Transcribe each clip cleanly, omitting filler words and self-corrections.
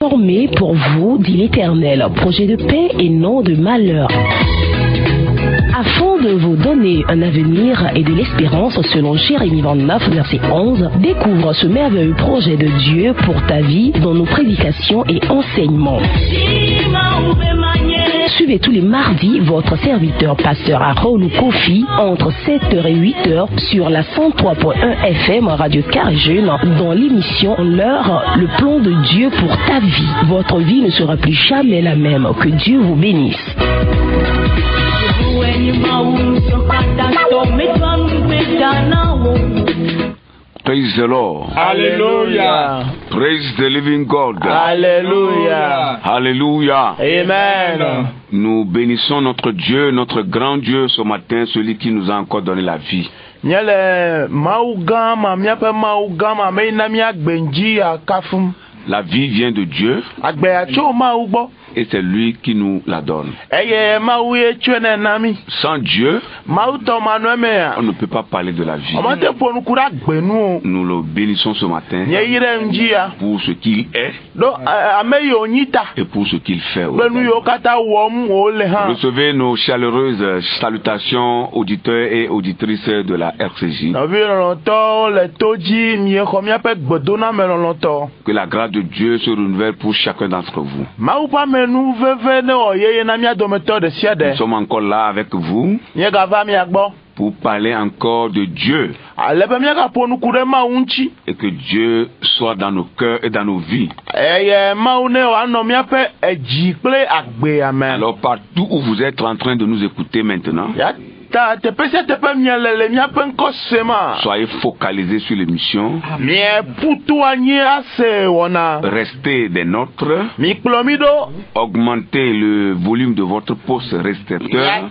Formé pour vous, dit l'Éternel, projet de paix et non de malheur, afin de vous donner un avenir et de l'espérance selon Jérémie 29, verset 11, découvre ce merveilleux projet de Dieu pour ta vie dans nos prédications et enseignements. Suivez tous les mardis votre serviteur pasteur Harold Kofi entre 7h et 8h sur la 103.1 FM Radio Carjeune dans l'émission L'heure, le plan de Dieu pour ta vie. Votre vie ne sera plus jamais la même. Que Dieu vous bénisse. Praise the Lord. Hallelujah. Praise the living God. Hallelujah. Hallelujah. Amen. Nous bénissons notre Dieu, notre grand Dieu ce matin, celui qui nous a encore donné la vie. La vie vient de Dieu et c'est lui qui nous la donne. Sans Dieu, on ne peut pas parler de la vie. Nous le bénissons ce matin pour ce qu'il est et pour ce qu'il fait. Recevez nos chaleureuses salutations, auditeurs et auditrices de la RCJ. Que la grâce de Dieu se renouvelle pour chacun d'entre vous. Nous sommes encore là avec vous pour parler encore de Dieu et que Dieu soit dans nos cœurs et dans nos vies. Alors partout où vous êtes en train de nous écouter maintenant, soyez focalisés sur l'émission. Restez des nôtres. Augmentez le volume de votre poste récepteur.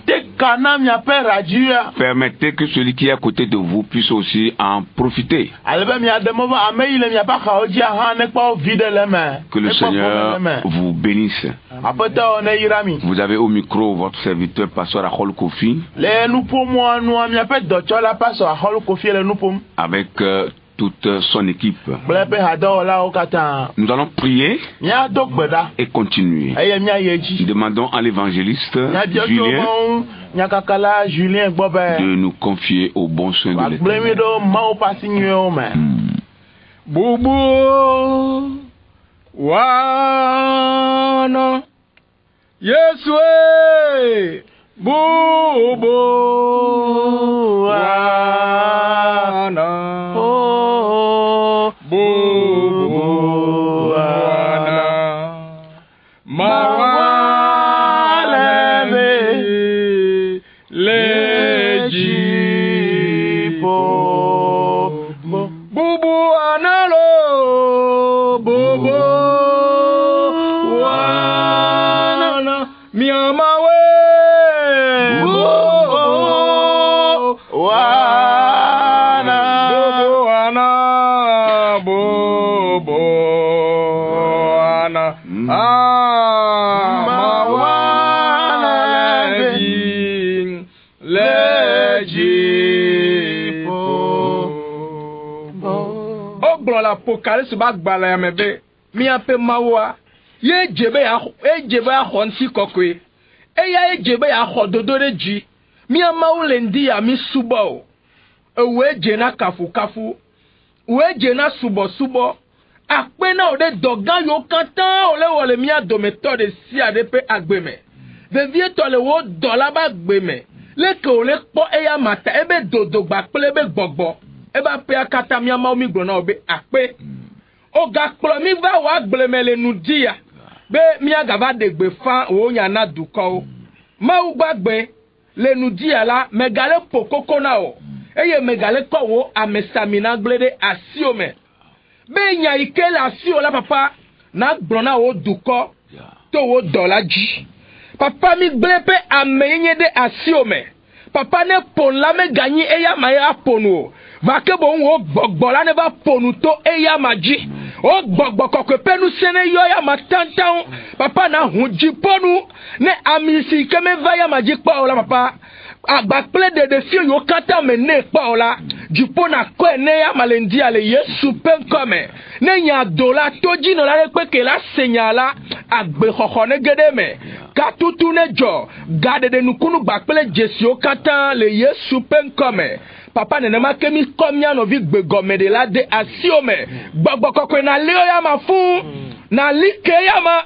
Permettez que celui qui est à côté de vous puisse aussi en profiter. Que le Seigneur vous bénisse. Vous avez au micro votre serviteur pasteur Harold Kofi. Avec toute son équipe. Nous allons prier et continuer. Nous demandons à l'évangéliste Julien de nous confier au bon soin de l'Éternel. Boubou wana Yesu Boubou wana Boubou wana Mawalebe lejipo Boubou analo Boubou wana Miamawe Apocalypse bagbala ya mebe mi ape mawa ye jebe ya honsi kokwe eya jebe ya hododore ji mi amawu lendi ya mi subo ewe je na kafu we je na subo akpe na ode dogan yo katan ole wole mi adometo de si adepe agbeme de vie to le wo dola ba gbeme le ke ole po eya mata ebe dodogba plebe gbogbo eba pe akata mi amawu mi gbona obe akpe o ga kplo mi va wa gblemele nudia be mi agava degbe fa wo nya na duko ma u gbagbe le nudia la megale pokoko na o eye megale ko wo amesamina glede asiome be nya ike la asio la papa na gbona wo duko to wo dolaji papa mi gblepe amenye de asiome papa ne pon la me gagni eya ma ya ponu va ke bon wo gbogbo la ne ba ponu to eya maji o gbogbo kokwe penu sene yo ya matantan papa na hunji ponu ne amisi keme va ya maji pa ola papa agba ple de fi yo kata me ne pa ola Jupo na kwe ne ya malendi ale Yesu penkome. Ne nya dola toji no la rekpe ke la senyala agbe khokhone gede me. Katutu ne jo gade de nukunu bakpele jesio katan le Yesu penkome. Papa ne ma kemi komia no vi gbegome de la de asiome. Gbogbo kokwe na leo ya mafu na like ya ma.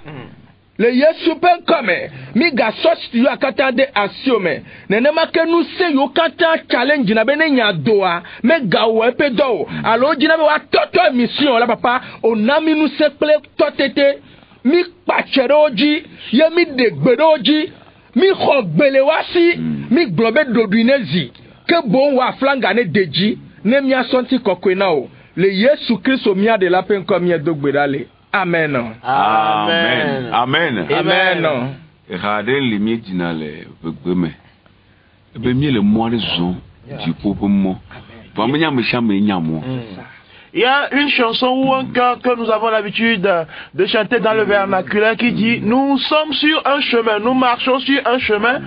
Le Yesu penkome mi ga sosti yo akata de asiome. Ne ma kenu se yo kata challenge na bene nya doa me ga wepe do. Alo jina be wa toto mission la papa onami nu se ple totete mi pacheroji ye mi degberoji mi khogbelewasi mi globe dodunezi ke bon wa flanga ne deji ne mi asonti kokwena o le Yesu Kristo mi ade la pen comme dogbedale amen amen amen amen regardez les miens dinale begbe be mi le mo raison du peuple mo pour me nya me chame nya mo. Il y a une chanson ou un chœur que nous avons l'habitude de chanter dans le vernaculaire qui dit: nous sommes sur un chemin, nous marchons sur un chemin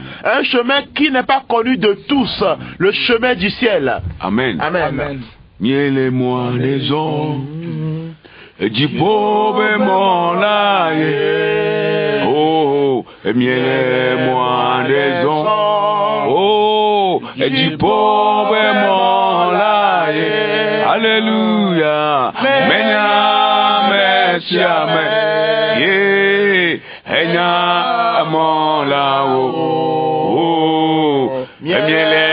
qui n'est pas connu de tous, le chemin du ciel. Amen. Amen. Amen. Miel et moi les hommes, du pauvre mon laïe. Oh, miel et moi les hommes. Oh, du pauvre mon laïe. Alléluia. Menya mesiame. Yeah. Enya mon lao. Oh. Miele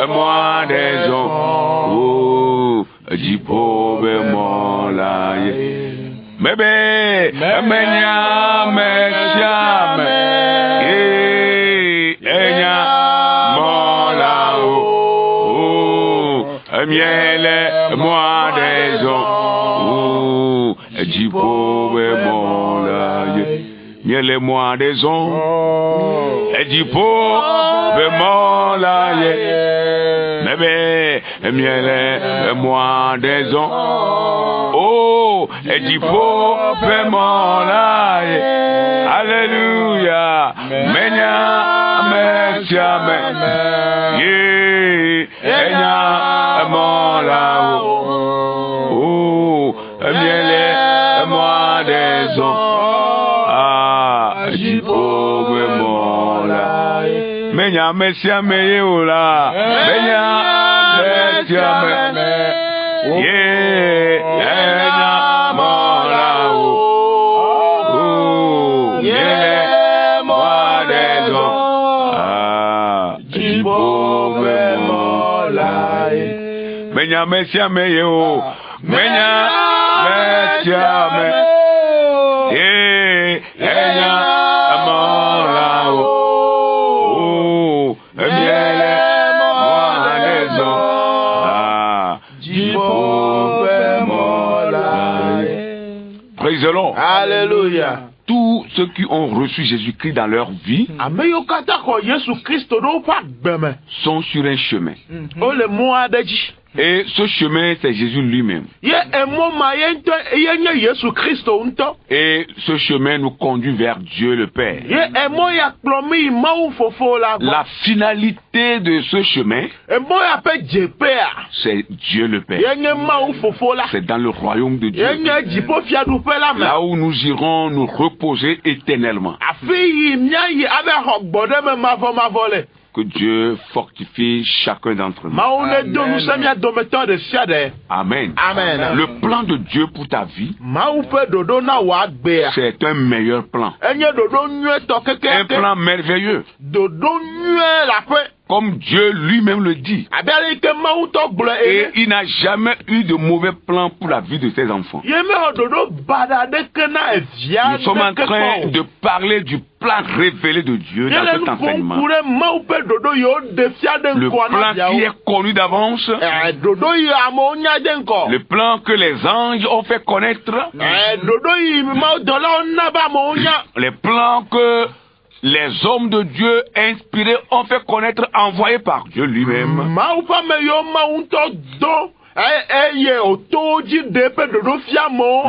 moi des hommes. Oh. Du pauvre mon laïe. Bébé. Menya mesiame. Yeah. Enya mon lao. Oh. Miele moi des hommes, du pauvre mon laïe. Miel et moi des hommes, du pauvre mon laïe. Bébé, miel et moi des hommes, oh, du pauvre mon laïe. Alléluia, menya, merci, amen. Yeah, mon là-haut. Miel et moi des hommes, ah, du pauvre mon là. Menya messia meyo la, menya messia me, yeah, mon là-haut. Oh, miel et moi des hommes, ah, du pauvre mon là. Menya messia meyo, menya messia me. Alléluia. Tous ceux qui ont reçu Jésus-Christ dans leur vie sont sur un chemin. Et ce chemin, c'est Jésus lui-même. Et ce chemin nous conduit vers Dieu le Père. La finalité de ce chemin, c'est Dieu le Père. C'est dans le royaume de Dieu. Là où nous irons nous reposer éternellement. Que Dieu fortifie chacun d'entre nous. Amen. Amen. Le plan de Dieu pour ta vie, c'est un meilleur plan. Un plan merveilleux. Comme Dieu lui-même le dit. Et il n'a jamais eu de mauvais plan pour la vie de ses enfants. Nous sommes en train de parler du plan révélé de Dieu dans cet enseignement. Le plan qui est connu d'avance. Le plan que les anges ont fait connaître. Les plans que les hommes de Dieu inspirés ont fait connaître, envoyés par Dieu lui-même.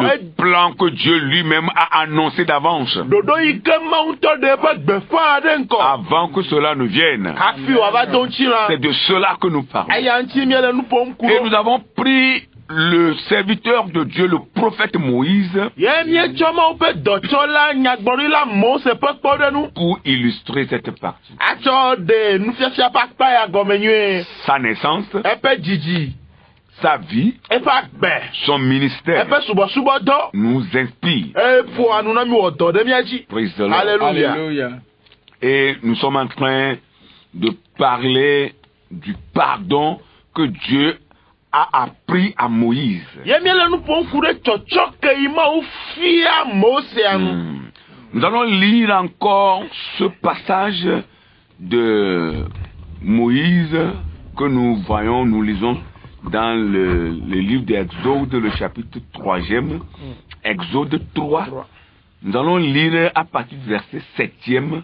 Le plan que Dieu lui-même a annoncé d'avance. Avant que cela ne vienne. C'est de cela que nous parlons. Et nous avons pris le serviteur de Dieu, le prophète Moïse, pour illustrer cette partie. Sa naissance, sa vie, son ministère nous inspire. Praise the Lord. Alléluia. Et nous sommes en train de parler du pardon que Dieu a appris à Moïse. Nous allons lire encore ce passage de Moïse que nous voyons, nous lisons dans le livre d'Exode, le chapitre 3e, Exode 3. Nous allons lire à partir du verset 7e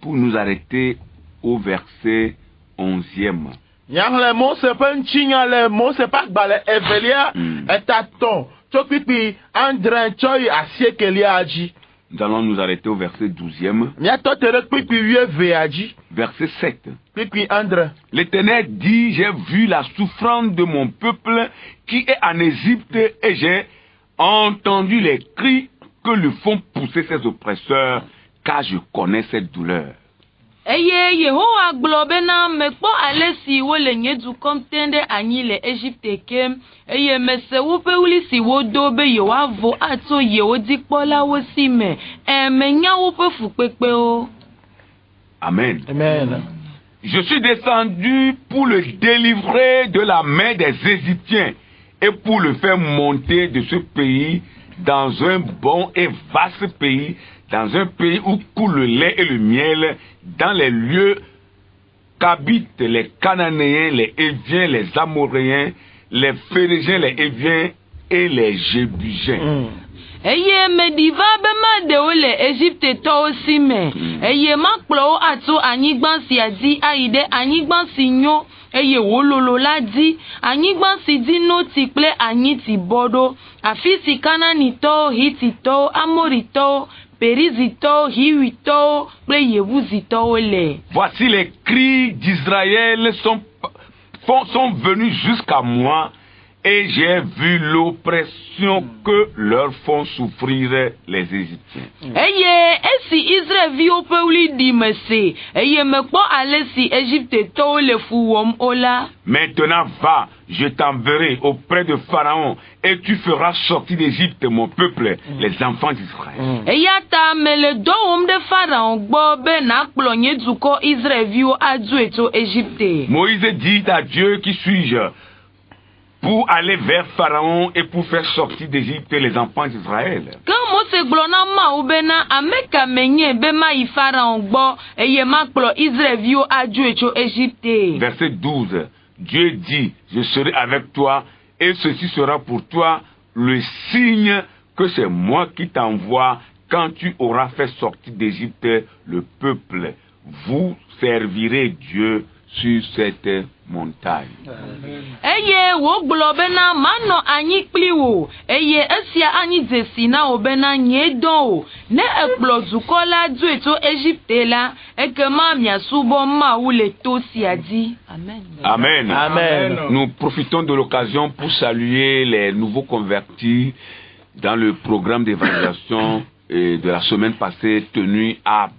pour nous arrêter au verset 11e. Nous allons nous arrêter au verset 12e. Verset 7. L'Éternel dit, j'ai vu la souffrance de mon peuple qui est en Égypte et j'ai entendu les cris que lui font pousser ses oppresseurs, car je connais cette douleur. Eye Yehowa gblɔ na mekpɔ ale si wole nye dukɔm tem ɖe anyi le Egypte kem eye mese woƒe wli si wodo be yewoavo atso yewo dzikpɔlawo si me menya woƒe fukpekpewo. Amen. Amen. Je suis descendu pour le délivrer de la main des Égyptiens et pour le faire monter de ce pays dans un bon et vaste pays, dans un pays où coule le lait et le miel, dans les lieux qu'habitent les Cananéens, les Héviens, les Amoréens, les Phérégiens, les Héviens et les Jébusiens. Eye mediva be ma de wo le Egypte tɔwo si me. Eye ma kplɔ wo atso anyigba sia dzi ayi ɖe anyigba si nyo eye wo lolo la dzi, anyigba si dzi noti kple anyiti bɔ ɖo, afi si Kananitɔwo, Hititɔwo, Amoritɔwo, Périzitɔwo, Hiwitɔwo kple Yebusitɔwo le. Voici les cris d'Israël sont venus jusqu'à moi. Et j'ai vu l'oppression que leur font souffrir les Égyptiens. Eye esi Israelviwo ƒe wli di me se, eye mekpɔ ale si Égyptetɔwo le fu wɔm o la. Maintenant va, je t'enverrai auprès de Pharaon et tu feras sortir d'Égypte mon peuple, les enfants d'Israël. Eya ta mele dɔ wɔm ɖe Pharaon gbɔ be nakplɔ nye dukɔ Israelviwo adzoe tso Égypte. Moïse dit à Dieu, qui suis-je pour aller vers Pharaon et pour faire sortir d'Égypte les enfants d'Israël? Quand Mose gblɔ na Mawu bena ame ka menye be ma yi Pharaon gbɔ eye makplɔ Israelviwo adzoe tso Égypte. Verset 12. Dieu dit, je serai avec toi et ceci sera pour toi le signe que c'est moi qui t'envoie quand tu auras fait sortir d'Égypte le peuple. Vous servirez Dieu sur cette montagne. Eye wo gblɔ bena manɔ anyi kpli wo eye esia anyi dzesi na wo bena nye dɔn o ne ekplɔ dukɔ la dzoe tso Égypte la ekema miasubɔ Mawu le to sia dzi. Amen. Amen. Amen. Nous profitons de l'occasion pour saluer les nouveaux convertis dans le programme d'évaluation de la semaine passée tenu à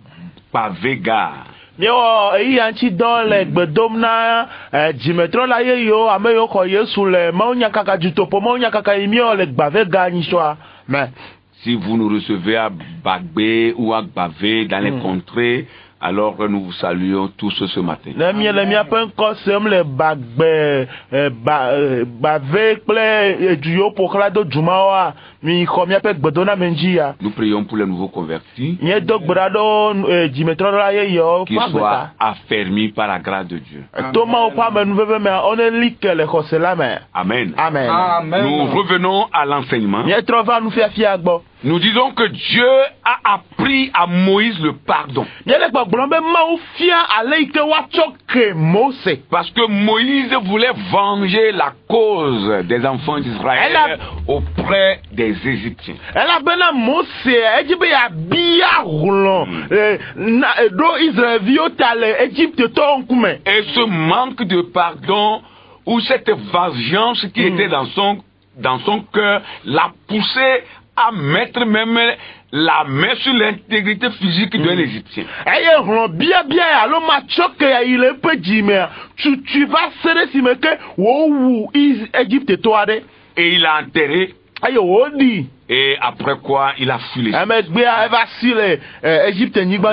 Pavega. Miewɔ eyi anti dɔ le gbedom na dzimetrɔ la ye yiwo ame yiwo xɔ Yesu le mawunyakaka dutoƒo mawunyakaka yi miewɔ le Gbavega nyitsɔa me. Si vous nous recevez à Bagbé ou à Gbavé dans les contrées, alors nous vous saluons tous ce matin. Ne miele miaƒe ŋkɔ sem le Bagbe Gbave kple du yiwo ƒoxla do dumawoa mi xɔ miaƒe gbedoname dzi ya. Nous prions pour les nouveaux convertis. Nye do gbe ɖa ɖo dzimetrɔ la ye yiwo qu'ils soient affermis par la grâce de Dieu. To Mawu ƒe amenuveve me one li ke le xɔse la me. Amen. Amen. Amen. Nous revenons à l'enseignement. Mietrɔ va nufiafia gbɔ. Nous disons que Dieu a appris à Moïse le pardon. Parce que Moïse voulait venger la cause des enfants d'Israël auprès des Égyptiens. Et ce manque de pardon ou cette vengeance qui était dans son cœur l'a poussé à mettre même la main sur l'intégrité physique d'un Égyptien. Et il a enterré. Et après quoi, il a fui l'Égypte.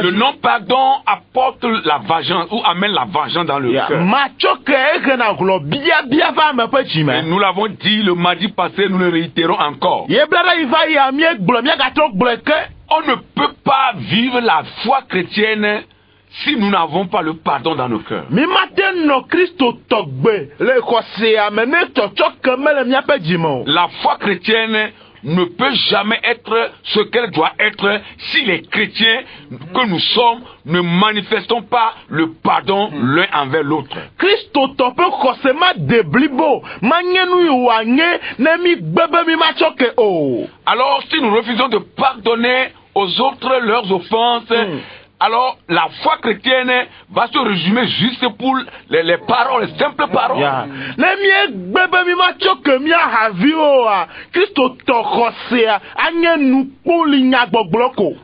Le non-pardon apporte la vengeance ou amène la vengeance dans le cœur. Et nous l'avons dit le mardi passé, nous le réitérons encore. On ne peut pas vivre la foi chrétienne si nous n'avons pas le pardon dans nos cœurs. La foi chrétienne ne peut jamais être ce qu'elle doit être si les chrétiens que nous sommes ne manifestons pas le pardon l'un envers l'autre. Alors si nous refusons de pardonner aux autres leurs offenses, alors la foi chrétienne va se résumer juste pour les paroles, les simples paroles.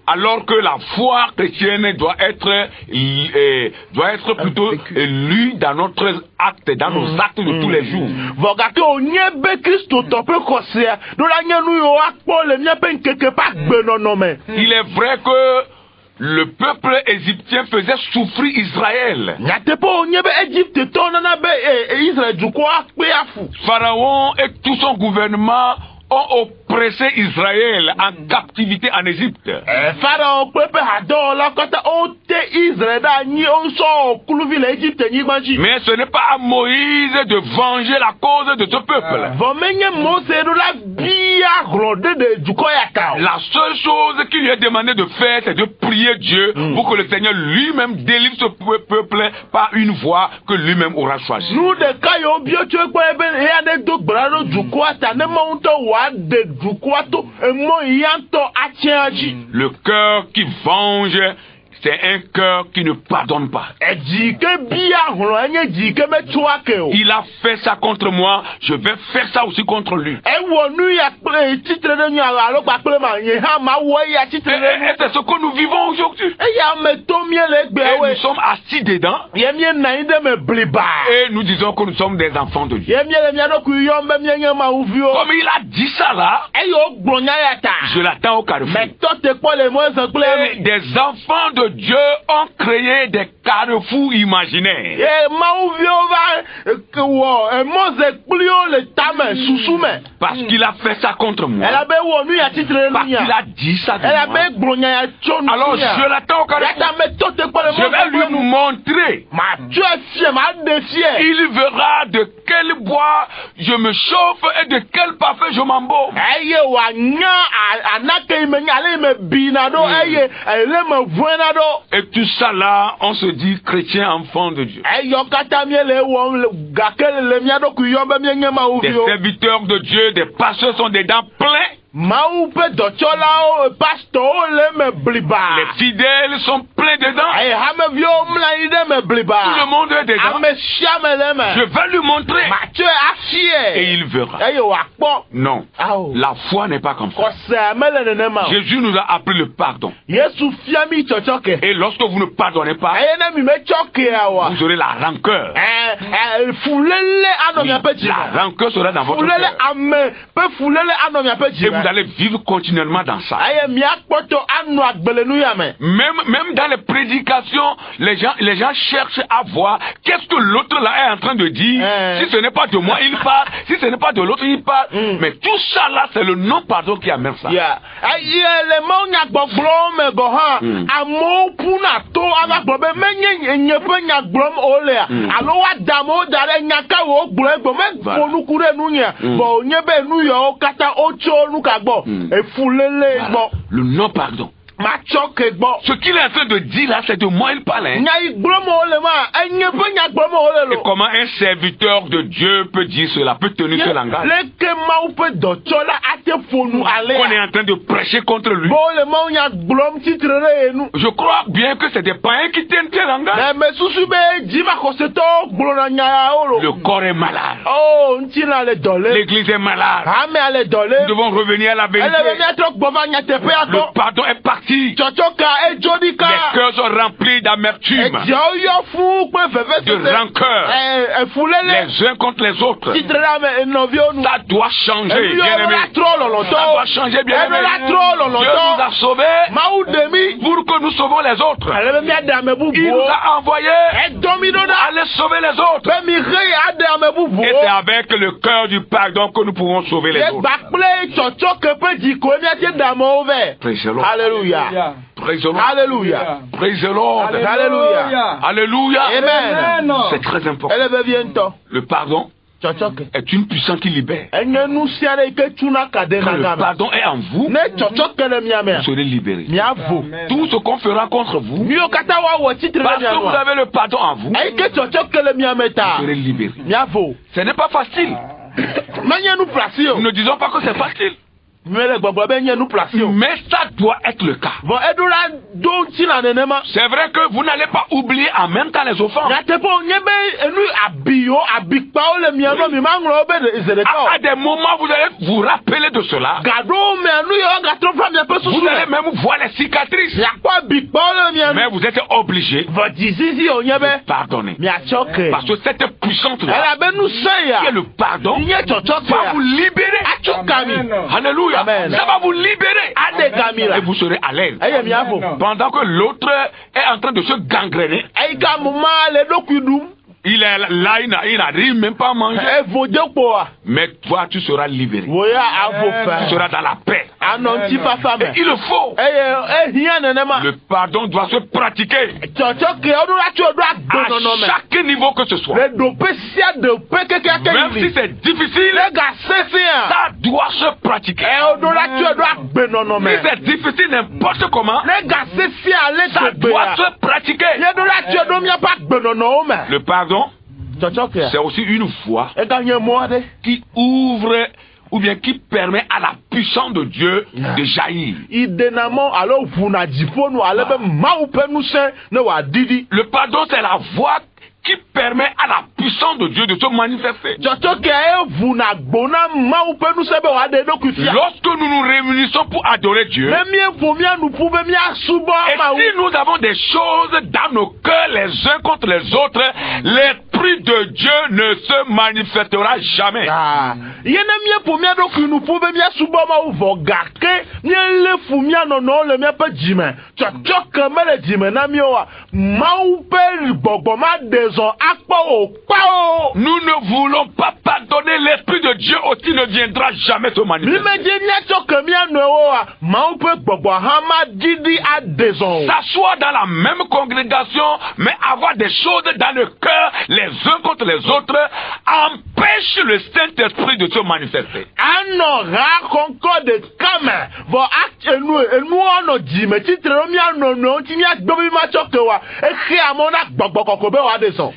Alors que la foi chrétienne doit être plutôt lue dans notre acte, dans nos actes de tous les jours. Il est vrai que le peuple égyptien faisait souffrir Israël. Pharaon et tout son gouvernement ont oppressé Israël en captivité en Égypte. Mais ce n'est pas à Moïse de venger la cause de ce peuple. La seule chose qu'il lui a demandé de faire, c'est de prier Dieu pour que le Seigneur lui-même délivre ce peuple par une voie que lui-même aura choisie. Le cœur qui venge, c'est un cœur qui ne pardonne pas. Il a fait ça contre moi, je vais faire ça aussi contre lui. Et c'est ce que nous vivons aujourd'hui. Et nous sommes assis dedans. Et nous disons que nous sommes des enfants de Dieu. Comme il a dit ça là, je l'attends au carrefour. Et des enfants de Dieu ont créé des carrefours imaginaires. Parce qu'il a fait ça contre moi. Parce qu'il a dit ça de moi. Alors je l'attends au carrefour. Je vais lui montrer. Il verra de quel bois je me chauffe et de quel parfum je m'embaume. Et tout ça là, on se dit chrétien, enfant de Dieu. Des serviteurs de Dieu, des pasteurs sont des dents pleins. Les fidèles sont pleins dedans. Tout le monde est dedans. Je vais lui montrer. Et il verra. Non. La foi n'est pas comme ça. Jésus nous a appris le pardon. Et lorsque vous ne pardonnez pas, vous aurez la rancœur. La rancœur sera dans votre cœur. Et vous allez vivre continuellement dans ça. Même dans les prédications, les gens cherchent à voir qu'est-ce que l'autre là est en train de dire. Si ce n'est pas de moi, il parle. Si ce n'est pas de l'autre, il parle. Mais tout ça là, c'est le non-pardon qui amène ça. Le non-pardon. Ce qu'il est en train de dire là, c'est de moi il parle. Hein? Et comment un serviteur de Dieu peut dire cela, peut tenir ce langage? On est en train de prêcher contre lui. Je crois bien que c'est des païens qui tiennent ce langage. Le corps est malade. L'église est malade. Nous devons revenir à la vérité. Le pardon est parti. Les cœurs sont remplis d'amertume, de rancœur, les uns contre les autres. Ça doit changer, bien-aimé. Ça doit changer, bien-aimé. Dieu nous a sauvés pour que nous sauvons les autres. Il nous a envoyés pour aller sauver les autres. Et c'est avec le cœur du pardon que nous pouvons sauver les autres. Praise the Lord. Alléluia. Praise the Lord. Alléluia. Praise the Lord. Alléluia. Alléluia. Amen. C'est très important. Le pardon est une puissance qui libère. Quand le pardon est en vous, vous serez libérés. Tout ce qu'on fera contre vous, parce que vous avez le pardon en vous, vous serez libérés. Ce n'est pas facile. Nous ne disons pas que c'est facile. Mais ça doit être le cas. C'est vrai que vous n'allez pas oublier en même temps les offenses. À des moments, vous allez vous rappeler de cela. Vous allez même voir les cicatrices. Mais vous êtes obligé de pardonner. Parce que cette puissance-là, qui est le pardon, va vous libérer. Alléluia. Amen. Ça va vous libérer. Et vous serez à l'aise. Pendant que l'autre est en train de se gangréner. Il est là, il n'arrive même pas à manger. Mais toi, tu seras libéré. Tu seras dans la paix. Et il le faut. Le pardon doit se pratiquer à chaque niveau que ce soit. Même si c'est difficile, ça doit se pratiquer. Si c'est difficile n'importe comment, ça doit se pratiquer. Le pardon, c'est aussi une voie qui ouvre ou bien qui permet à la puissance de Dieu de jaillir. Le pardon, c'est la voie qui permet à la puissance de Dieu de se manifester. Lorsque nous nous réunissons pour adorer Dieu, et si nous avons des choses dans nos cœurs les uns contre les autres, l'Esprit de Dieu ne se manifestera jamais. Nous ne voulons pas pardonner, l'Esprit de Dieu aussi ne viendra jamais se manifester. S'asseoir dans la même congrégation, mais avoir des choses dans le cœur les uns contre les autres, empêche le Saint-Esprit de se manifester.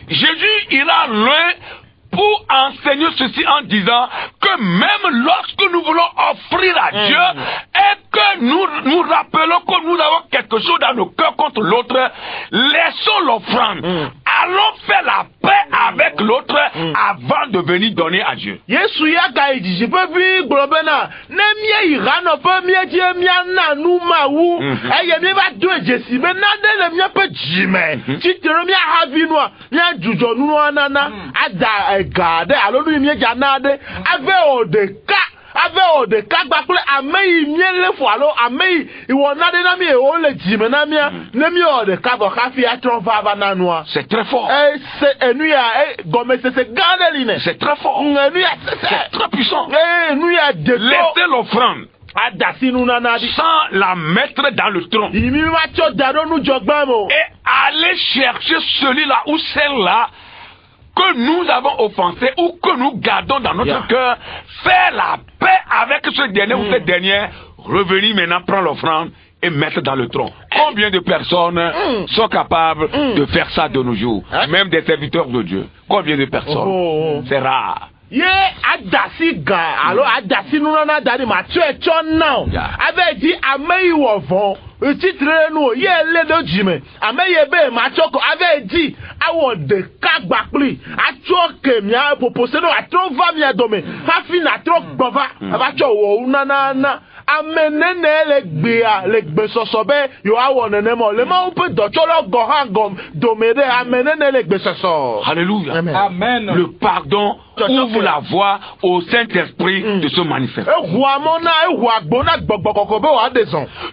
Jésus ira loin pour enseigner ceci en disant que même lorsque nous voulons offrir à Dieu et que nous rappelons que nous avons quelque chose dans nos cœurs contre l'autre, laissons l'offrande. Allons faire la paix avec l'autre avant de venir donner à Dieu. C'est très fort. C'est très fort. C'est très puissant. Laissez l'offrande sans la mettre dans le tronc. Et aller chercher celui-là ou celle-là que nous avons offensé ou que nous gardons dans notre cœur, faire la paix avec ce dernier ou cette dernière, revenir maintenant, prendre l'offrande et mettre dans le tronc. Combien de personnes sont capables de faire ça de nos jours? Même des serviteurs de Dieu. Combien de personnes? C'est rare. Adasi ga alors adasi nuna dari ma tu e chon now ave di ameyi wo von titre nu ye le do jime ameye be ma choko ave di awo de kagba pli achoke mi a popose no atrova mi adome hafi na tro gbova aba cho wo na amenene le gbe soso be yo awo nene mo le ma pe do cholo go hangom domere amenene le gbe soso. Alléluia. Amen. Le pardon ouvre la voie au Saint-Esprit de se manifester.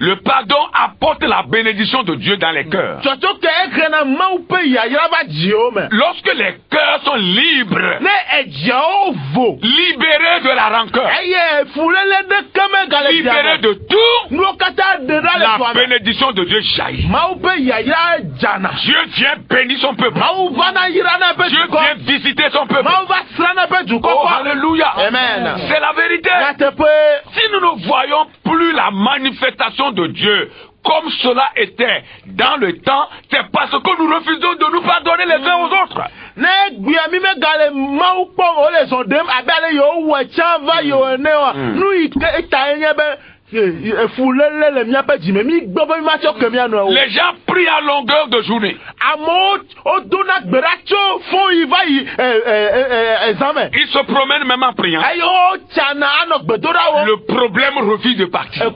Le pardon apporte la bénédiction de Dieu dans les cœurs. Lorsque les cœurs sont libres, libérés de la rancœur, libérés de tout, la bénédiction de Dieu jaillit. Dieu vient bénir son peuple. Dieu vient visiter son peuple. Oh, alléluia. Amen. C'est la vérité. Si nous ne voyons plus la manifestation de Dieu comme cela était dans le temps, c'est parce que nous refusons de nous pardonner les uns aux autres. Les gens prient à longueur de journée. Ils se promènent même en priant. Le problème refuse de partir. Va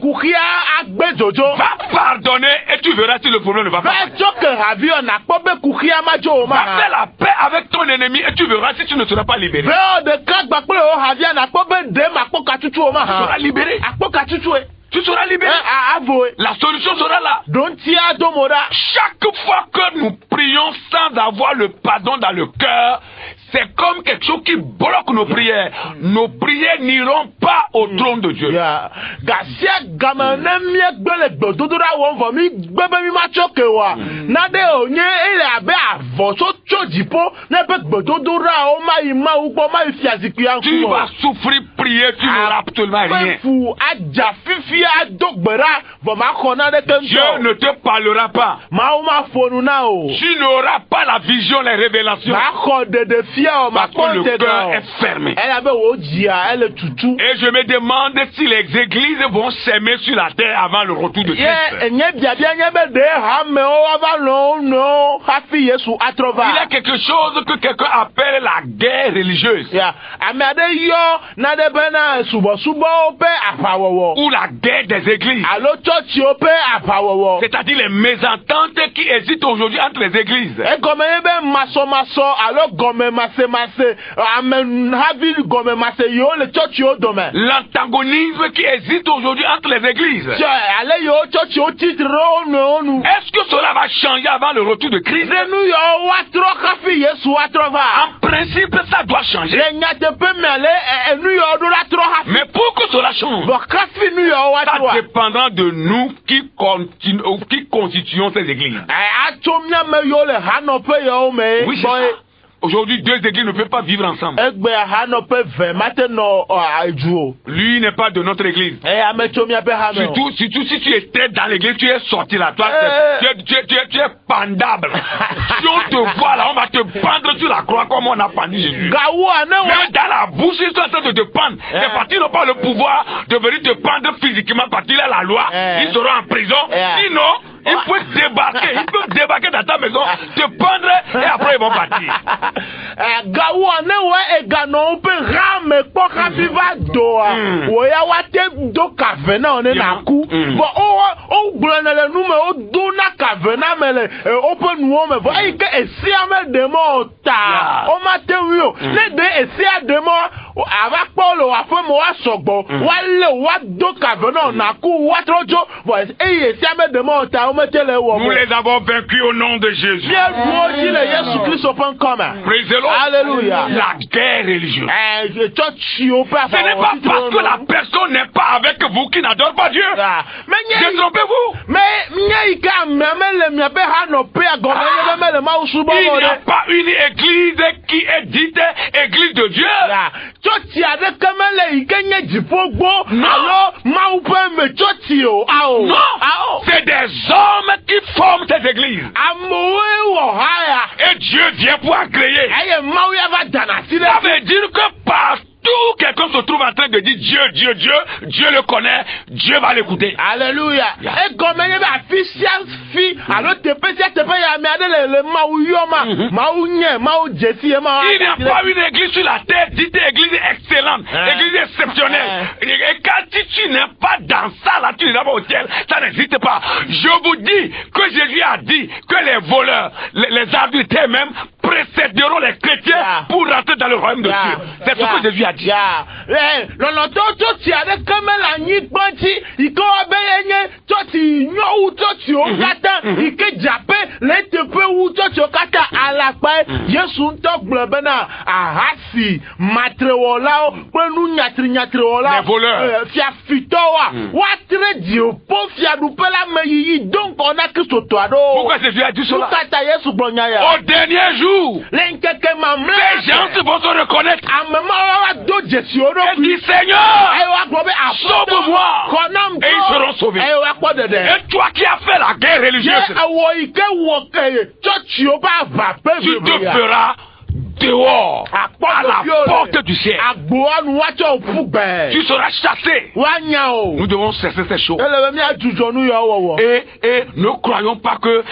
pardonner et tu verras si le problème ne va pas partir. Va faire la paix avec ton ennemi et tu verras si tu ne seras pas libéré. Tu seras libéré. La solution sera là. Chaque fois que nous prions sans avoir le pardon dans le cœur, c'est comme quelque chose qui bloque nos prières. Nos prières n'iront pas au trône de Dieu. Tu vas souffrir, prier, tu n'auras absolument rien. Dieu ne te parlera pas. Tu n'auras pas la vision, les révélations. Parce que le cœur est fermé. Et je me demande si les églises vont s'aimer sur la terre avant le retour de Christ. Il y a quelque chose que quelqu'un appelle la guerre religieuse. Ou la guerre des églises. C'est-à-dire les mésententes qui hésitent aujourd'hui entre les églises. L'antagonisme qui existe aujourd'hui entre les églises. Est-ce que cela va changer avant le retour de Christ? En principe, ça doit changer. Mais pour que cela change, ça dépendra de nous qui constituons ces églises. Oui, c'est ça. Aujourd'hui, deux églises ne peuvent pas vivre ensemble. Lui n'est pas de notre église. Surtout si tu étais dans l'église, tu es sorti là. Toi, tu es pendable. Si on te voit là, on va te pendre sur la croix comme on a pendu Jésus. Même dans la bouche, ils sont en train de te pendre. Les partis n'ont pas le pouvoir de venir te pendre physiquement parce qu'il a la loi. Ils seront en prison. Sinon, ils peuvent débarquer dans ta maison, te pendre et après ils vont partir. Nous les avons vaincus au nom de Jésus. Alléluia. La guerre religieuse. Ce n'est pas parce que la personne n'est pas avec vous qui n'adore pas Dieu. Détrompez-vous. Il n'y a pas une église qui est dite église de Dieu. Non, c'est des hommes qui forment cette église. Et Dieu vient pour agréer. Ça veut dire que partout quelqu'un se trouve en train de dire Dieu, Dieu, Dieu, Dieu le connaît, Dieu va l'écouter. Alléluia. Et comme il y a il n'y a pas une église sur la terre dite église excellente, église exceptionnelle. Et quand tu n'es pas dans ça, là, tu n'es pas au ciel, ça n'existe pas. Je vous dis que Jésus a dit que les voleurs, les adultères même, précéderont les chrétiens pour rentrer dans le royaume de Dieu. C'est ce que Jésus a dit. Les voleurs. Pourquoi Jésus a dit cela? Au dernier jour, les gens vont se reconnaître et dire Seigneur, sauve-moi, et ils seront sauvés. Et toi qui as fait la guerre religieuse, tu te feras dehors, à la porte du ciel. Tu seras chassé. Nous devons cesser ces choses. Et ne croyons pas que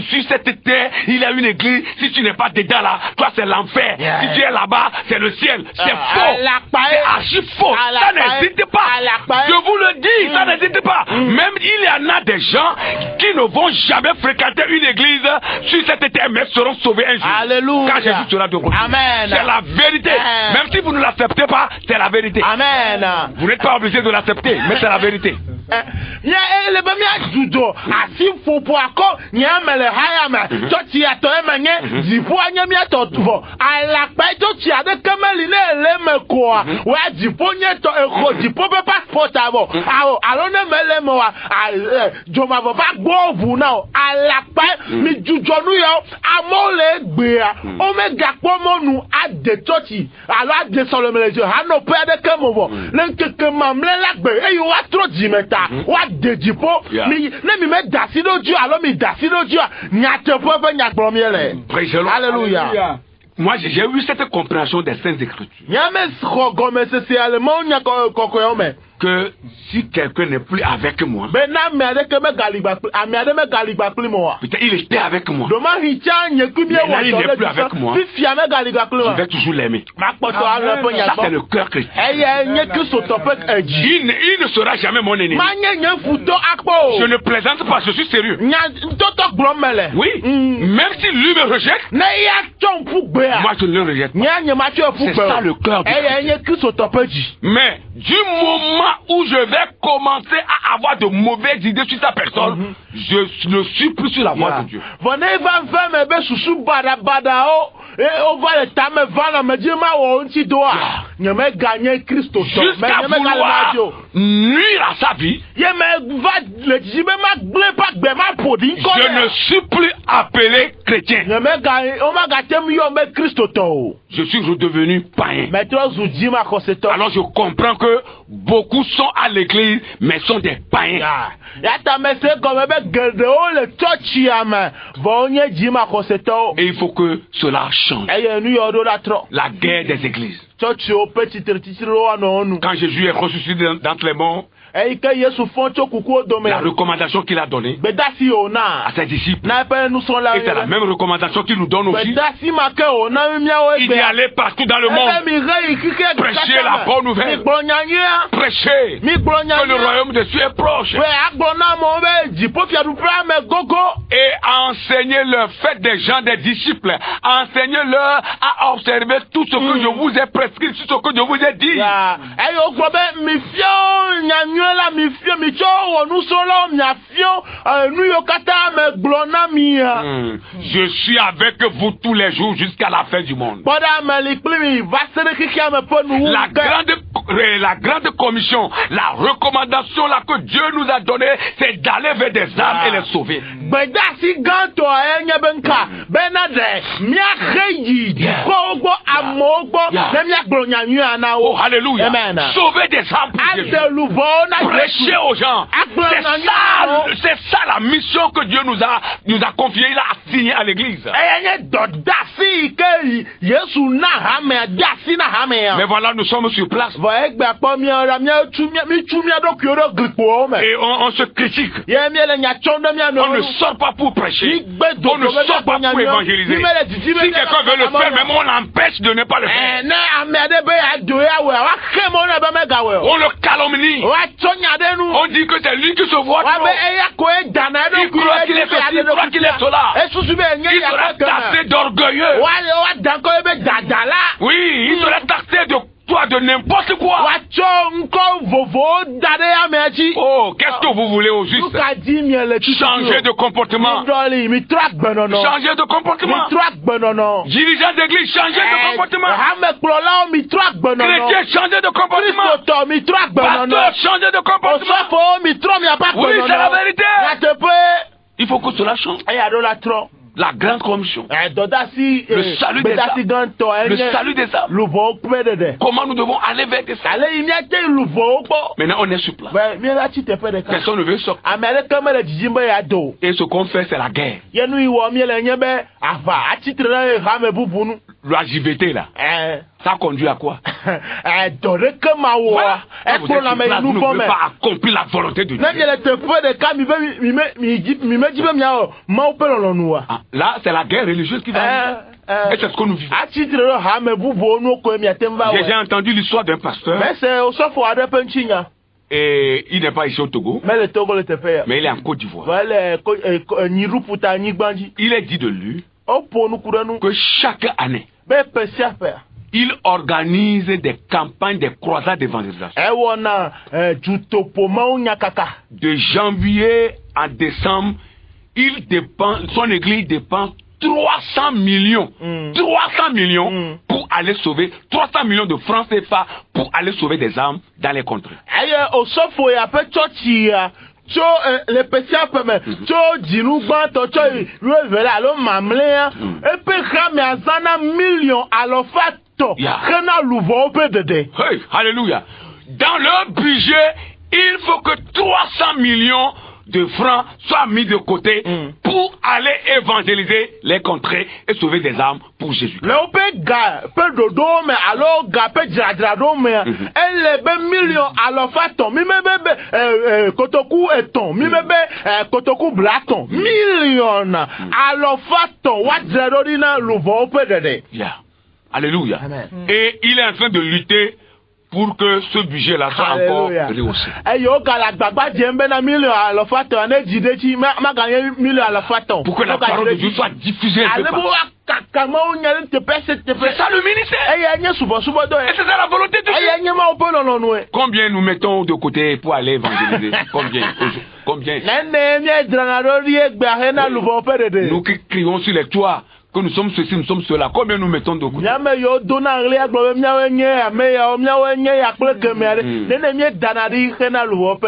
sur cette terre, il y a une église. Si tu n'es pas dedans là, toi c'est l'enfer. Si tu es là-bas, c'est le ciel. C'est faux. C'est archi faux. Ça n'existe pas. Je vous le dis, ça n'existe pas. Même il y en a des gens qui ne vont jamais fréquenter une église sur cette terre, mais seront sauvés un jour. Alléluia. Quand Jésus sera de retour. Amen. C'est la vérité. Même si vous ne l'acceptez pas, c'est la vérité. Amen. Vous n'êtes pas obligé de l'accepter, mais c'est la vérité. Alléluia. Moi, j'ai eu cette compréhension des Saintes Écritures. Que si quelqu'un n'est plus avec moi, peut-être il était avec moi, maintenant il n'est plus avec moi, je vais toujours l'aimer. Ça c'est le cœur chrétien. Il ne sera jamais mon ennemi. Je ne plaisante pas, je suis sérieux. Oui, même si lui me rejette, moi je le rejette pas. C'est ça le cœur du Christ. Mais du moment où je vais commencer à avoir de mauvaises idées sur sa personne, je ne suis plus sur la voie de Dieu. Jusqu'à vouloir nuire à sa vie, je ne suis plus appelé chrétien. Je suis redevenu païen. Alors je comprends que beaucoup sont à l'église, mais sont des païens. Et il faut que cela change. La guerre des églises. Quand Jésus est ressuscité d'entre les morts, la recommandation qu'il a donnée à ses disciples, et c'est la même recommandation qu'il nous donne aussi. Il y allait partout dans le monde, prêcher la bonne nouvelle, prêcher que le royaume de Dieu est proche, et enseigner leur, faites des gens des disciples, enseignez-leur à observer tout ce que je vous ai prescrit, tout ce que je vous ai dit. Je suis avec vous tous les jours jusqu'à la fin du monde. La grande commission, la recommandation là que Dieu nous a donnée, c'est d'aller vers des âmes et les sauver. Oh, alléluia. Sauver des âmes pour Jésus. Prêcher aux gens. C'est ça la mission que Dieu nous a confiée, il a assigné à l'église. Mais voilà, nous sommes sur place. Et on se critique. On ne sort pas pour prêcher. On ne sort pas pour évangéliser. Si quelqu'un veut le faire, même on l'empêche de ne pas le faire. On le calomnie. On dit que c'est lui qui se voit trop. Il croit qu'il est ceci, il croit qu'il est cela. Il sera taxé d'orgueilleux. Oui, il sera taxé de toi de n'importe quoi. Oh, qu'est-ce que vous voulez au juste? Changer de comportement. Changer de comportement. Dirigeant d'église, changer de comportement. Chrétien, changer de comportement. Pasteur, changer de comportement. Oui, c'est la vérité. Il faut que cela change. La grande commission, le salut des âmes, le salut des âmes. Comment nous devons aller vers des âmes? Maintenant on est sur place. Personne ne veut sortir. Et ce qu'on fait, c'est la guerre. L'AJVT là, ça conduit à quoi? Voilà. Vous ne pouvez pas accomplir la volonté de Dieu. Là, c'est la guerre religieuse qui va. Et c'est ce que nous vivons. J'ai entendu l'histoire d'un pasteur. Et il n'est pas ici au Togo. Mais il est en Côte d'Ivoire. Il est dit de lui que chaque année, il organise des campagnes, des croisades d'évangélisation. De janvier à décembre, son église dépense 300 millions. 300 millions pour aller sauver, 300 millions de francs CFA pour aller sauver des âmes dans les contrées. Hey, alléluia. Dans leur budget, il faut que 300 millions de francs soient mis de côté pour aller évangéliser les contrées et sauver des âmes pour Jésus. Yeah. Alléluia. Et il est en train de lutter pour que ce budget-là soit encore rehaussé. Pour que la parole de Dieu soit diffusée un peu partout. C'est ça le ministère. Et c'est ça la volonté de Dieu. Combien nous mettons de côté pour aller évangéliser? Combien? Nous qui crions sur les toits que nous sommes ceci, nous sommes cela. Combien nous mettons de côté?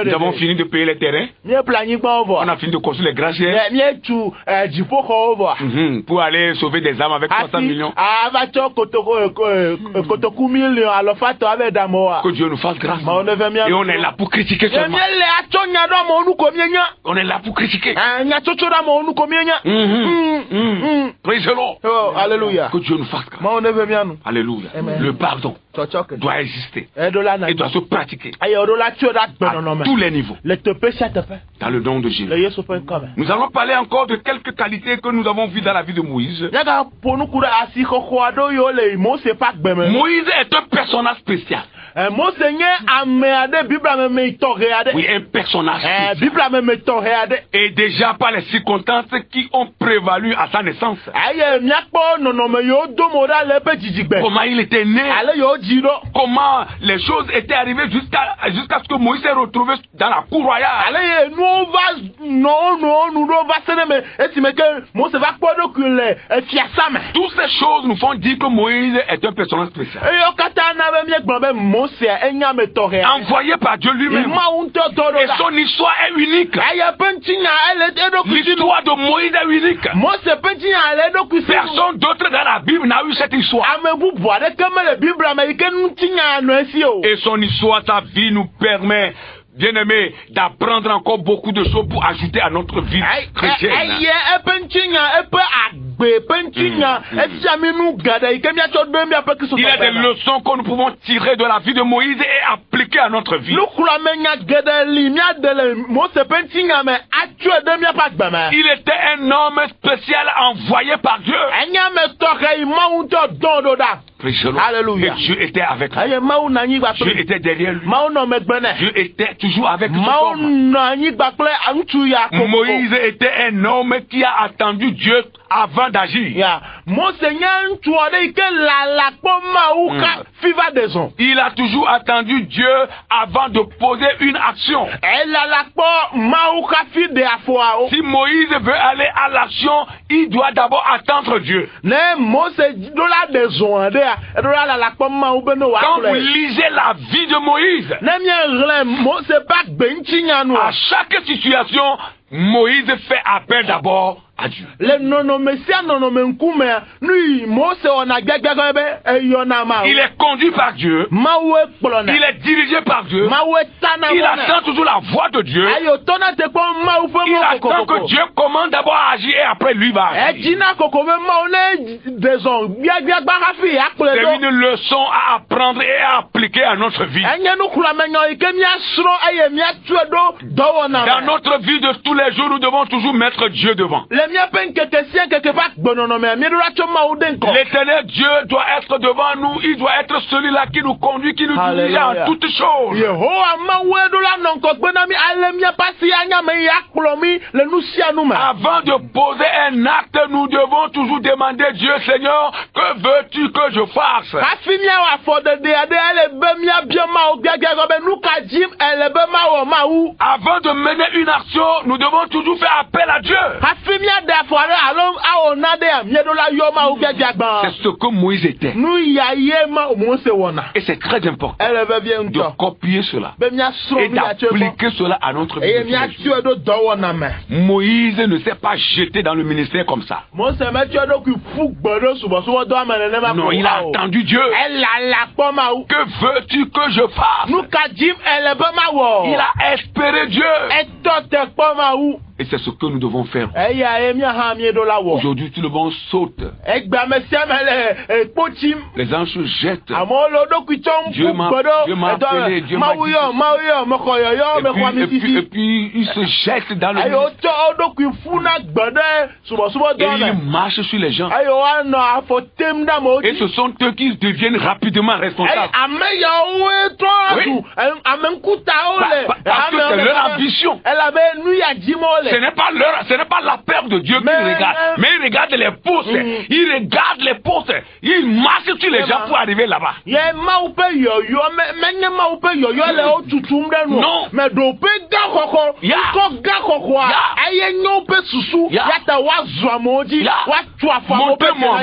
Nous avons fini de payer les terrains. On a fini de construire les gratte-ciels. Pour aller sauver des âmes avec 300 millions. Que Dieu nous fasse grâce. Et on est là pour critiquer seulement. On est là pour critiquer. Praise the Lord. Oh, alléluia. Que Dieu nous fasse grâce. Alléluia. Le pardon doit exister et doit se pratiquer à tous les niveaux. Dans le nom de Jésus. Nous allons parler encore de quelques qualités que nous avons vues dans la vie de Moïse. Moïse est un personnage spécial. Oui, un personnage. Et déjà par les circonstances qui ont prévalu à sa naissance. Comment il était né. Comment les choses étaient arrivées jusqu'à ce que Moïse s'est retrouvé dans la cour royale. Toutes ces choses nous font dire que Moïse est un personnage spécial. Envoyé par Dieu lui-même. Et son histoire est unique. L'histoire de Moïse est unique. Personne d'autre dans la Bible n'a eu cette histoire. Et son histoire, sa vie nous permet, bien-aimé, d'apprendre encore beaucoup de choses pour ajouter à notre vie chrétienne. Il y a des leçons que nous pouvons tirer de la vie de Moïse et appliquer à notre vie. Il était un homme spécial envoyé par Dieu. Alléluia. Et Dieu était avec lui. Dieu était derrière lui. Dieu était toujours avec lui. Moïse était un homme qui a attendu Dieu avant d'agir. Il a toujours attendu Dieu avant de poser une action. Si Moïse veut aller à l'action, il doit d'abord attendre Dieu. Quand vous lisez la vie de Moïse, à chaque situation, Moïse fait appel d'abord à Dieu. Il est conduit par Dieu. Il est dirigé par Dieu. Il attend toujours la voix de Dieu. Il attend que Dieu commande d'abord à agir et après lui va agir. C'est une leçon à apprendre et à appliquer à notre vie. Dans notre vie de tous les jours, nous devons toujours mettre Dieu devant. L'éternel Dieu doit être devant nous. Il doit être celui-là qui nous conduit, qui nous dirige en toutes choses. Avant de poser un acte, nous devons toujours demander Dieu, Seigneur, que veux-tu que je fasse? Avant de mener une action, nous devons toujours faire appel à Dieu. C'est ce que Moïse était. Et c'est très important de copier cela et d'appliquer cela à notre vie. Moïse ne s'est pas jeté dans le ministère comme ça. Non, il a attendu Dieu. Que veux-tu que je fasse? Il a espéré Dieu. Et c'est ce que nous devons faire. Aujourd'hui, tout le monde saute. Les anges se jettent. Dieu m'a appelé, Dieu m'a dit. Et puis, il se jette dans le monde. Et il marche sur les gens. Et ce sont eux qui deviennent rapidement responsables. Oui. Parce que c'est leur ambition. Ce n'est pas la peur de Dieu qui regarde, mais il regarde les postes. Il regarde les postes. Il marche sur les gens pour arriver là-bas. Non.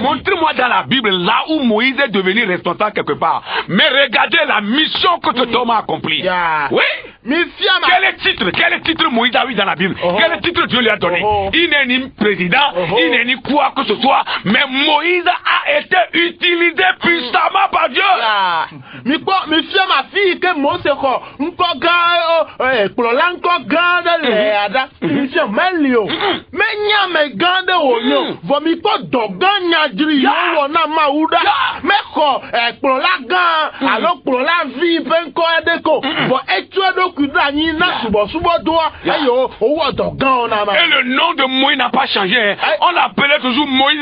Montrez-moi dans la Bible là où Moïse est devenu responsable quelque part. Mais regardez la mission que cet homme a accomplie. Oui. Quel est le titre Moïse a eu dans la Bible? Quel est le titre Dieu lui a donné? Il n'est ni président, il n'est ni quoi que ce soit, mais Moïse a été utilisé puissamment par Dieu. enya me gande wonyo vomi ko dogan nyadri yo wona mauda me ko ekplola gan alo kplola vi penko edeko bo etua do kudra ni na subo do ayo owo dogan na ma. Et le nom de Moïse n'a pas changé. On l'appelait toujours Moïse.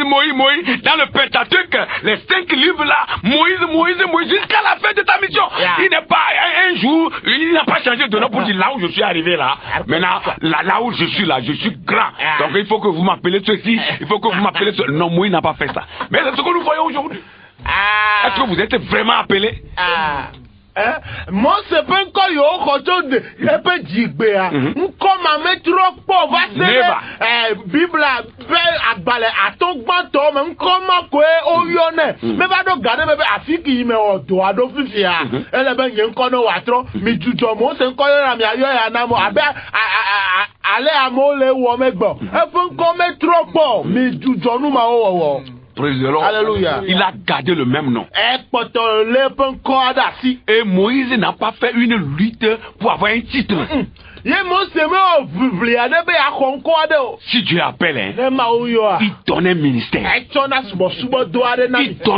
Dans le Pentateuque, les 5 livres là, Moïse, jusqu'à la fin de ta mission. Il n'est pas un jour, il n'a pas changé de nom pour dire là où je suis arrivé là. Maintenant, là où je suis là, je suis grand. Donc il faut que vous m'appelez ceci, il faut que vous m'appelez ceci. Non, Moïse n'a pas fait ça. Mais c'est ce que nous voyons aujourd'hui. Est-ce que vous êtes vraiment appelé? Moi c'est pas encore yo koto de epe digbe a nko ma metro po va se bible be agbale atongban to me nko ma ko oyone me ba do gade me be afiki me odo ado fifi a ele be yen nko no watro mi jujo mo se nko yo na mi ayo ya na mo abe ale amole wo me gbo e fun nko metro po mi jujo nu ma wo. Alléluia. Il a gardé le même nom. Et Moïse n'a pas fait une lutte pour avoir un titre. Si Dieu appelle, il donne un ministère. Il donne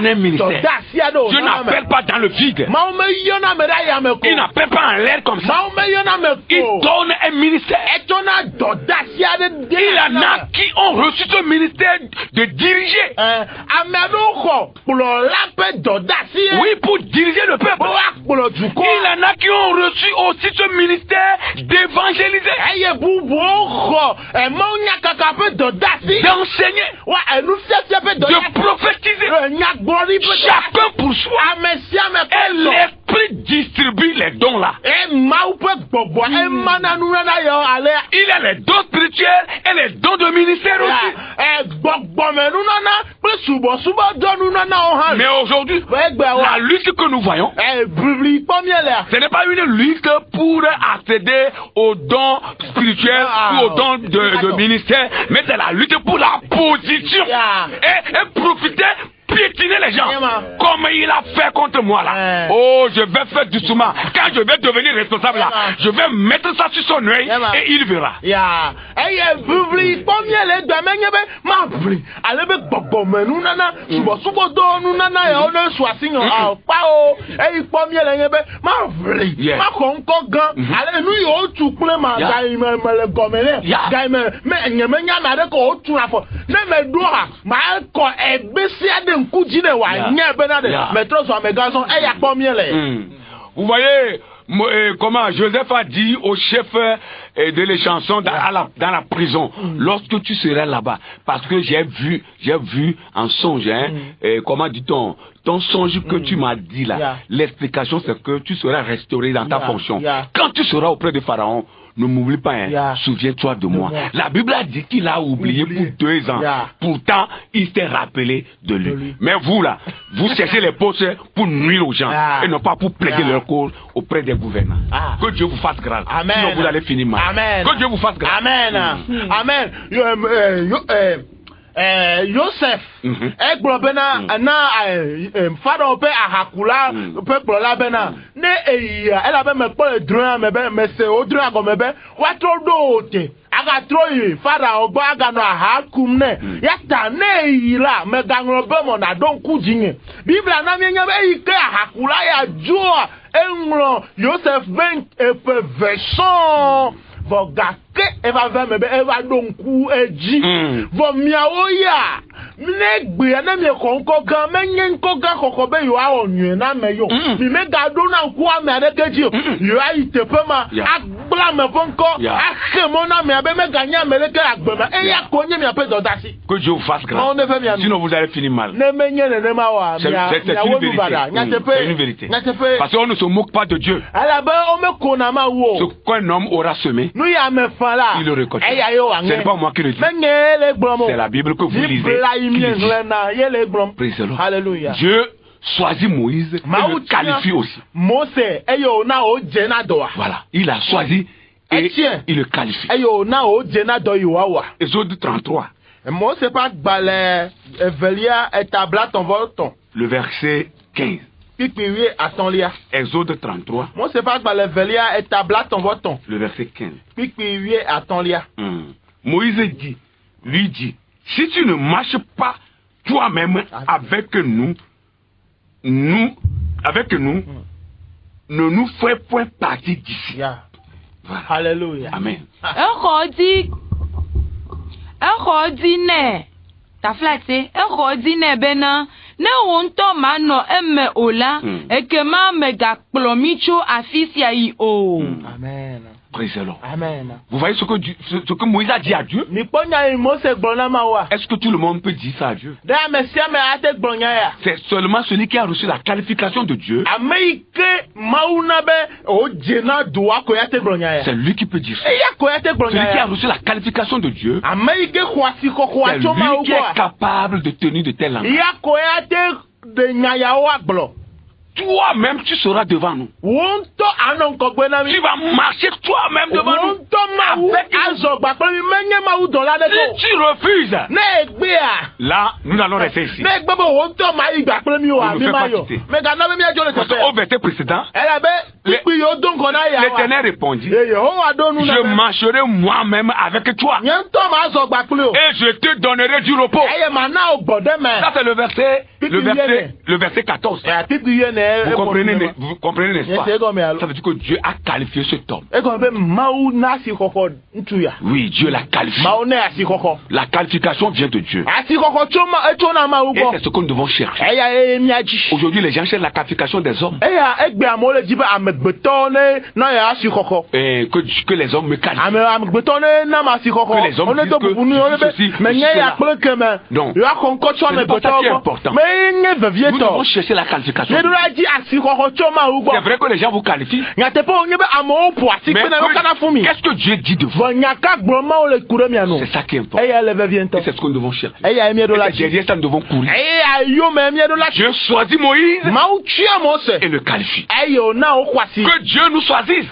un ministère. Dieu n'appelle pas dans le vide. Il n'appelle pas en l'air comme ça. Il donne un ministère. Il y en a qui ont reçu ce ministère de diriger. Oui, pour diriger le peuple. Il y en a qui ont reçu aussi ce ministère d'évangéliser, d'enseigner, de prophétiser, chacun pour soi. Et l'esprit distribue les dons là. Il y a les dons spirituels et les dons de ministère aussi. Mais aujourd'hui, la lutte que nous voyons, ce n'est pas une lutte pour accéder aux dons spirituels ou aux dons de ministère, mais c'est la lutte pour la position et profiter, piétiner les gens comme il a fait contre moi là. Oh, je vais faire doucement. Quand je vais devenir responsable là, je vais mettre ça sur son œil et il verra. Vous voyez comment Joseph a dit au chef de les chansons dans la prison, lorsque tu seras là-bas, parce que j'ai vu en songe, comment dit-on, ton songe que tu m'as dit là, l'explication c'est que tu seras restauré dans ta fonction. Quand tu seras auprès de Pharaon, ne m'oublie pas, souviens-toi de moi. La Bible a dit qu'il a oublié pour 2 ans. Pourtant, il s'est rappelé de lui. Mais vous là, vous cherchez les postes pour nuire aux gens et non pas pour plaider leur cause auprès des gouvernants. Que Dieu vous fasse grâce. Sinon vous allez finir mal. Que Dieu vous fasse grâce. Amen. Amen. Joseph egbobena na fada ope ahakula peuple la bena ne eya ela be me po edran me be me se odran go me be wa tro dote aga troyi fada ogba aga no ahakum ne yata ne yira me gangro be mo na don kujinye biblia na me nya be ike ahakula ya joa enro Joseph ben efeversion vogake eva ve me be eva donku eji vo miaoya negbe na me konko gan menye nkoga kokobe yo a onye na me yo mi me gado na nku a me adekeji yo ayi tepema agbla me fonko akhemo na me abe me ganya me leke agbema eya konye mi ape dodasi que Dieu vous fasse grâce. Sinon vous allez finir mal. Ne menye ne ma wa c'est une vérité. Parce qu'on ne se moque pas de Dieu. Ce qu'un homme aura semé, il le récolte. Ce n'est pas moi qui le dis. C'est la Bible que vous lisez. Alléluia. Dieu choisit Moïse et le qualifie aussi. Voilà, il a choisi et il le qualifie. Exode 33. Le verset 15. Exode 33. Le verset 15. Moïse dit, lui dit, si tu ne marches pas toi-même avec nous, ne nous fais point partie d'ici. Voilà. Alléluia. Amen. Ne wonto mano eme ola ekema mega plomicho afisia yi o. Amen. Praise the Lord. Amen. Vous voyez ce que Moïse a dit à Dieu? Est-ce que tout le monde peut dire ça à Dieu? C'est seulement celui qui a reçu la qualification de Dieu. C'est lui qui peut dire ça. Celui qui a reçu la qualification de Dieu, c'est lui qui est capable de tenir de telles langues. Toi-même, tu seras devant nous. Tu vas marcher toi-même devant nous. Si tu refuses, là, nous allons rester ici. On ne fait pas quitter. Parce qu'au verset précédent, l'Éternel répondit, je marcherai moi-même avec toi. Et je te donnerai du repos. Ça, c'est le verset 14. Vous comprenez, n'est-ce pas? Ça veut dire que Dieu a qualifié cet homme. Oui, Dieu l'a qualifié. La qualification vient de Dieu. Et c'est ce que nous devons chercher. Aujourd'hui, les gens cherchent la qualification des hommes. Et que les hommes me qualifient. Que les hommes disent que non, c'est pas ça qui est important. Nous devons chercher la qualification. C'est vrai que les gens vous qualifient. Mais qu'est-ce que Dieu dit de vous? C'est ça qui est important. Et c'est ce que nous devons chercher. Et derrière ça, nous devons courir. Dieu choisit Moïse et le qualifie. Que Dieu nous choisisse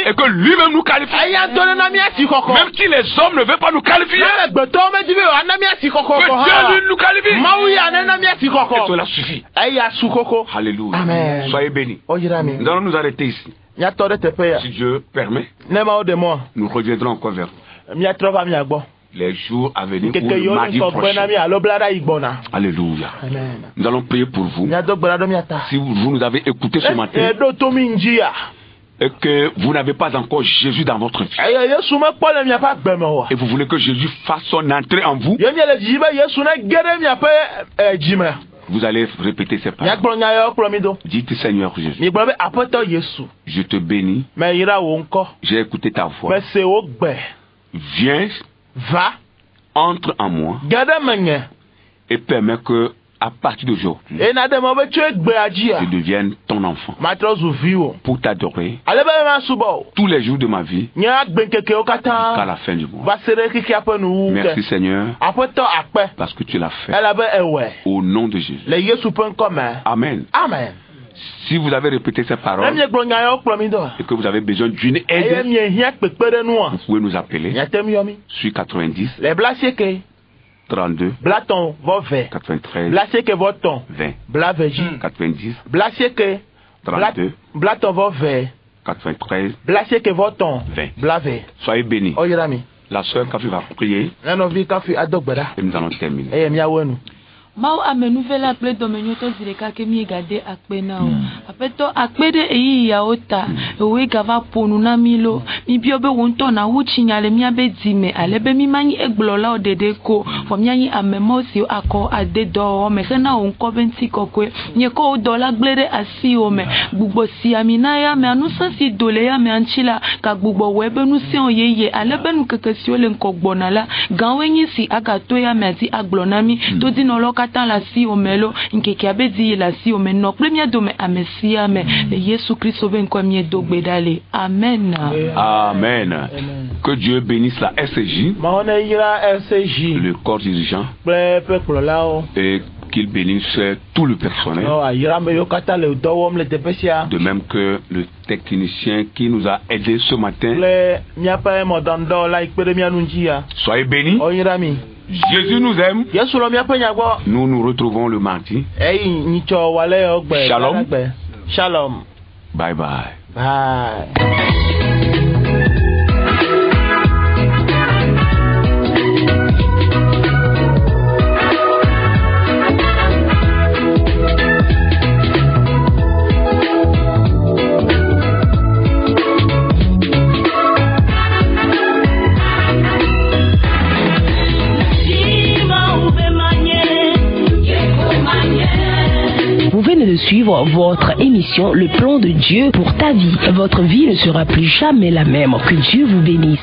et que lui-même nous qualifie. Même si les hommes ne veulent pas nous qualifier, que Dieu lui nous qualifie. Et cela suffit. Alléluia. Amen. Soyez bénis. Nous allons nous arrêter ici. Si Dieu permet, nous reviendrons encore vers vous. Les jours à venir ou le mardi prochain. Alléluia. Amen. Nous allons prier pour vous. Si vous nous avez écouté ce matin et que vous n'avez pas encore Jésus dans votre vie, et vous voulez que Jésus fasse son entrée en vous, vous allez répéter ces paroles. Dites, Seigneur Jésus, je te bénis. J'ai écouté ta voix. Viens, entre en moi et permets que à partir d'aujourd'hui, je devienne ton enfant pour t'adorer tous les jours de ma vie jusqu'à la fin du monde. Merci Seigneur parce que tu l'as fait au nom de Jésus. Amen. Amen. Si vous avez répété ces paroles et que vous avez besoin d'une aide, vous pouvez nous appeler sur 90 32 93 20 90 32 93 20. Soyez bénis. La sœur Kafi va prier et nous allons terminer. Mau amenuvela akple domenyo to zireka ke mi gade akpena o apeto akpede eyi ya ota ewe gava ponu na milo mi biobe wonto na wuchinyale mi abedime alebe mi manyi egblola odede ko fo mi anyi amemosi akọ adedo me kana onko benti kokwe nye ko dola glere asi o me gbugbo si amina ya me anusa si dole ya me anchila ka gbugbo webe nu si oyeye alebe nu kekesi ole nkogbona la ganwenyi si agato ya me ati aglona mi to dinolo tant la si o melo nkeke abedi la si o menno premier dome amesia me Jésus Christ sauve en comme dogbe dale. Amen. Amen. Que Dieu bénisse la SCJ, le corps dirigeant, et qu'il bénisse tout le personnel, de même que le technicien qui nous a aidés ce matin. Soyez bénis. Jésus nous aime. Nous nous retrouvons le mardi. Shalom. Shalom. Bye bye. Bye. suivre votre émission Le Plan de Dieu pour ta vie. Votre vie ne sera plus jamais la même. Que Dieu vous bénisse.